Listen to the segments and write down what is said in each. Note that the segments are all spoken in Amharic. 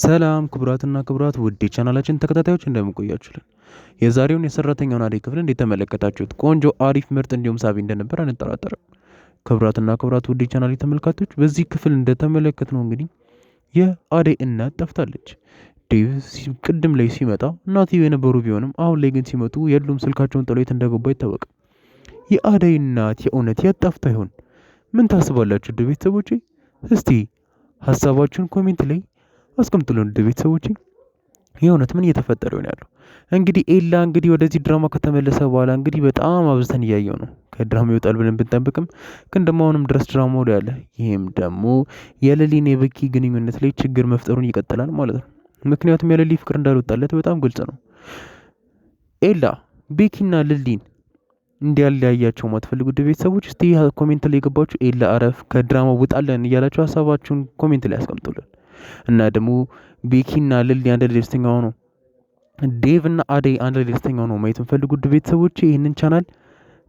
ሰላም ክቡራትና ክቡራት ውድ የቻናላችን ተከታታዮች እንደምንቆያችሁልን የዛሬውን የሰራተኛውን አደይ ክፍል እንዴት ተመለከታችሁት? ቆንጆ አሪፍ ምርጥ እንዲሁም ሳቢ እንደነበር አንጠራጠርም። ክቡራትና ክቡራት ውድ የቻናሌ ተመልካቾች በዚህ ክፍል እንደተመለከትነው እንግዲህ የአደይ እናት ጠፍታለች። ዴቭ ቅድም ላይ ሲመጣ እናትየው የነበሩ ቢሆንም አሁን ላይ ግን ሲመጡ የሉም። ስልካቸውን ጥለው የት እንደገቡ አይታወቅም። የአደይ እናት የእውነት የት ጠፍታ ይሆን? ምን ታስባላችሁ ውድ ቤተሰቦቼ? እስቲ ሀሳባችሁን ኮሜንት ላይ አስቀምጡልን ውድ ቤተሰቦቼ። የእውነት ምን እየተፈጠረ ይሆን ያለው? እንግዲህ ኤላ እንግዲህ ወደዚህ ድራማ ከተመለሰ በኋላ እንግዲህ በጣም አብዝተን እያየው ነው። ከድራማ ይወጣል ብለን ብንጠብቅም ግን ደግሞ አሁንም ድረስ ድራማው ላይ አለ። ይህም ደግሞ የሌሊና የበኪ ግንኙነት ላይ ችግር መፍጠሩን ይቀጥላል ማለት ነው። ምክንያቱም የሌሊ ፍቅር እንዳልወጣለት በጣም ግልጽ ነው። ኤላ ቤኪና ሌሊን እንዲያለያያቸው ማትፈልጉ ውድ ቤተሰቦች እስቲ ኮሜንት ላይ የገባችሁ ኤላ አረፍ ከድራማው ውጣለን እያላችሁ ሀሳባችሁን ኮሜንት ላይ አስቀምጡልን። እና ደግሞ ቤኪና ሌሊ አንድ ላይ ደስተኛ ሆነው ዴቭ እና አደይ አንድ ላይ ደስተኛ ሆነው ማየት የምፈልጉ ውድ ቤተሰቦች ይህንን ቻናል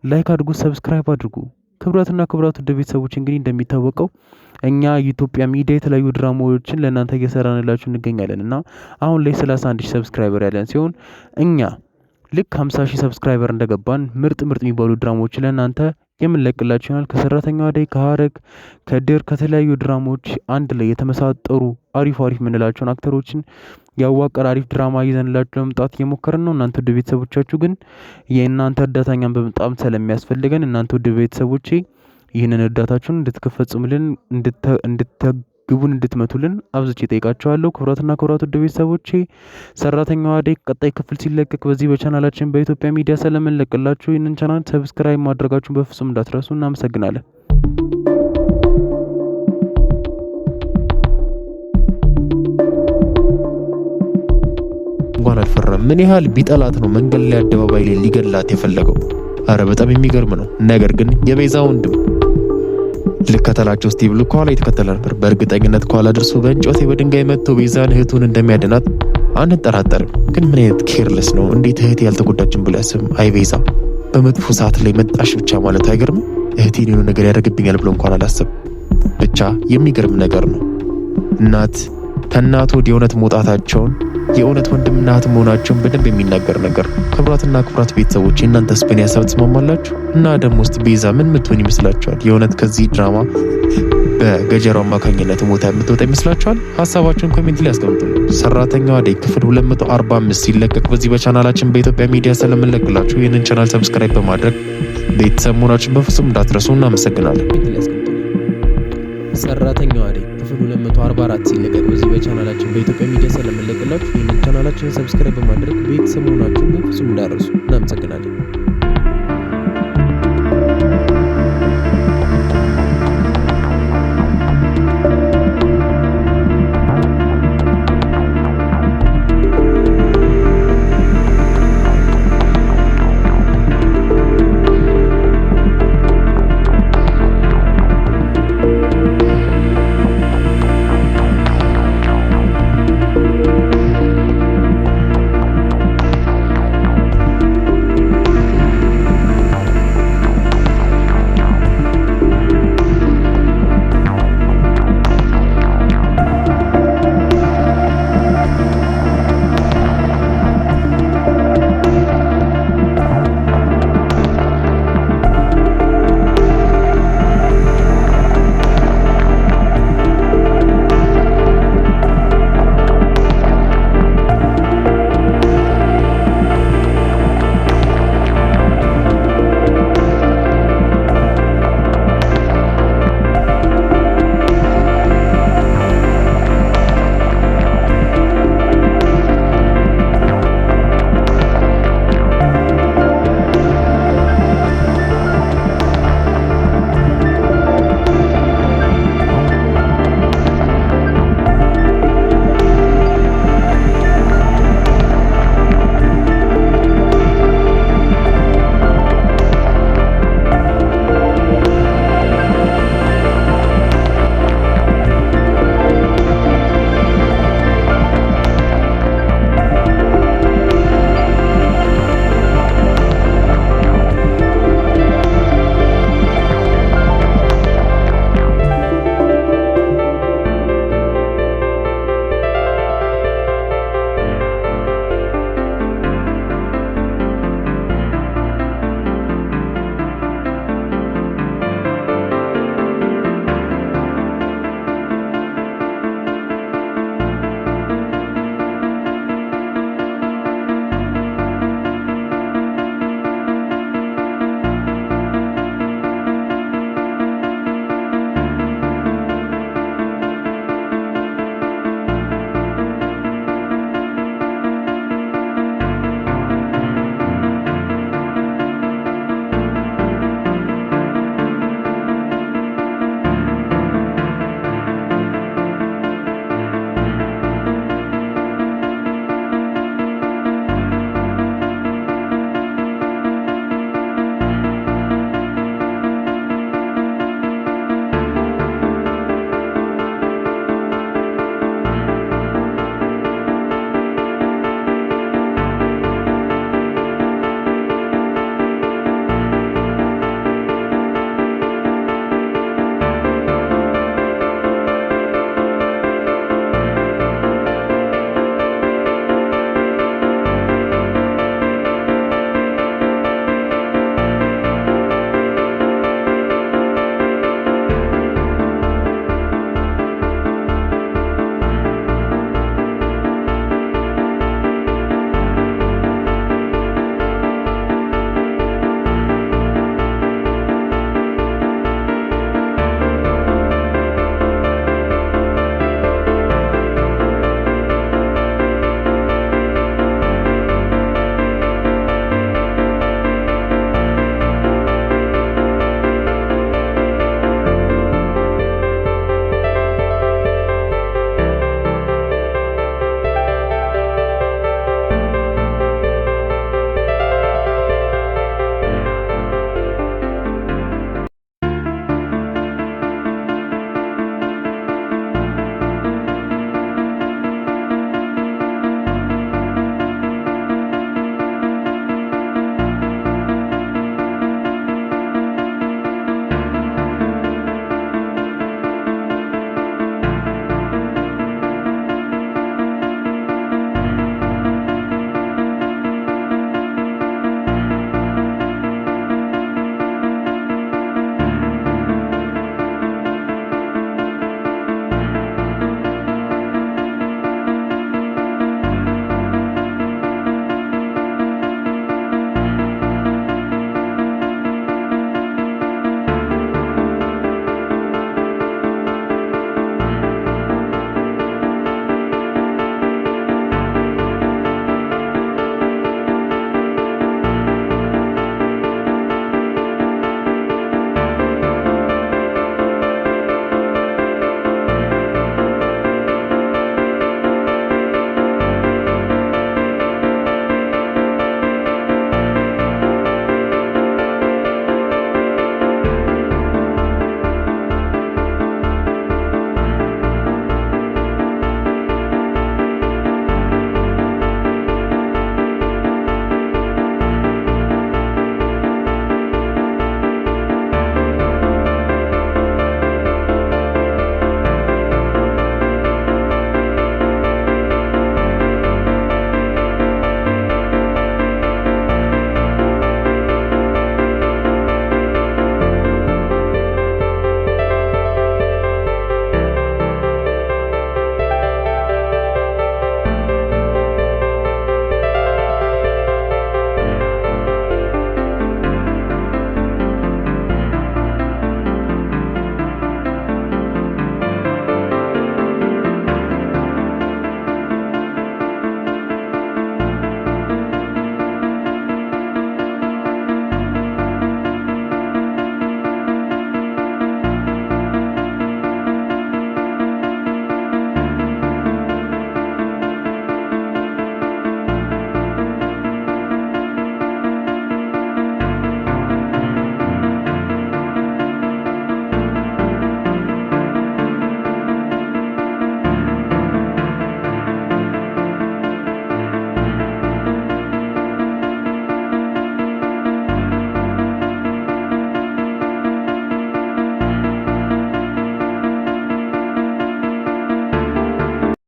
ላይክ አድርጉ፣ ሰብስክራይብ አድርጉ። ክቡራትና ክቡራት ውድ ቤተሰቦች እንግዲህ እንደሚታወቀው እኛ የኢትዮጵያ ሚዲያ የተለያዩ ድራማዎችን ለእናንተ እየሰራንላችሁ እንገኛለን እና አሁን ላይ 31 ሺህ ሰብስክራይበር ያለን ሲሆን እኛ ልክ 50 ሺህ ሰብስክራይበር እንደገባን ምርጥ የሚባሉ ድራማዎችን ለእናንተ የምንለቅላችሁ ይሆናል። ከሰራተኛው አደይ፣ ከሀረግ፣ ከድር ከተለያዩ ድራማዎች አንድ ላይ የተመሳጠሩ አሪፍ የምንላቸውን አክተሮችን ያዋቀረ አሪፍ ድራማ ይዘንላችሁ ለመምጣት እየሞከርን ነው። እናንተ ውድ ቤተሰቦቻችሁ ግን የእናንተ እርዳታኛን በጣም ስለሚያስፈልገን እናንተ ውድ ቤተሰቦቼ ይህንን እርዳታችሁን እንድትፈጽሙልን ግቡን እንድትመቱልን አብዝቼ ጠይቃቸዋለሁ። ክቡራትና ክቡራት ውድ ቤተሰቦቼ ሰራተኛዋ አደይ ቀጣይ ክፍል ሲለቀቅ በዚህ በቻናላችን በኢትዮጵያ ሚዲያ ስለምንለቅላችሁ ይህንን ቻናል ሰብስክራይብ ማድረጋችሁን በፍጹም እንዳትረሱ። እናመሰግናለን። እንኳን አልፈራም። ምን ያህል ቢጠላት ነው መንገድ ላይ አደባባይ ላይ ሊገላት የፈለገው? አረ በጣም የሚገርም ነው። ነገር ግን የቤዛ ወንድም ልከተላቸው እስቲ ብሎ ከኋላ የተከተለ ነበር። በእርግጠኝነት ከኋላ ደርሶ በእንጨት በድንጋይ መጥቶ ቤዛን እህቱን እንደሚያድናት አንጠራጠርም። ግን ምን አይነት ኬርለስ ነው! እንዴት እህቴ ያልተጎዳችን ብሎ ያስብ። አይ ቤዛ በመጥፎ ሰዓት ላይ መጣሽ ብቻ ማለት አይገርም? እህቴን የሆነ ነገር ያደርግብኛል ብሎ እንኳን አላሰብ። ብቻ የሚገርም ነገር ነው። እናት ከእናት ወደ የእውነት መውጣታቸውን የእውነት ወንድምና እህት መሆናቸውን በደንብ የሚናገር ነገር። ክቡራትና ክቡራት ቤተሰቦች እናንተስ በእኔ ሀሳብ ትስማማላችሁ? እና ደግሞ ውስጥ ቤዛ ምን ምትሆን ይመስላችኋል? የእውነት ከዚህ ድራማ በገጀራው አማካኝነት ሞታ የምትወጣ ይመስላችኋል? ሀሳባችሁን ኮሜንት ላይ አስቀምጡልን። ሰራተኛዋ አደይ ክፍል 245 ሲለቀቅ በዚህ በቻናላችን በኢትዮጵያ ሚዲያ ስለምንለቅላችሁ ይህንን ቻናል ሰብስክራይብ በማድረግ ቤተሰብ መሆናችሁን በፍጹም እንዳትረሱ። እናመሰግናለን። ሰራተኛዋ አደይ ክፍል 244 ሲለቀቅ በዚህ በቻናላችን በኢትዮጵያ ሚዲያ ስለምንለቅላችሁ ይህንን ቻናላችንን ሰብስክራይብ በማድረግ ቤተሰብ መሆናችሁን በፍጹም እንዳትረሱ። እናመሰግናለን።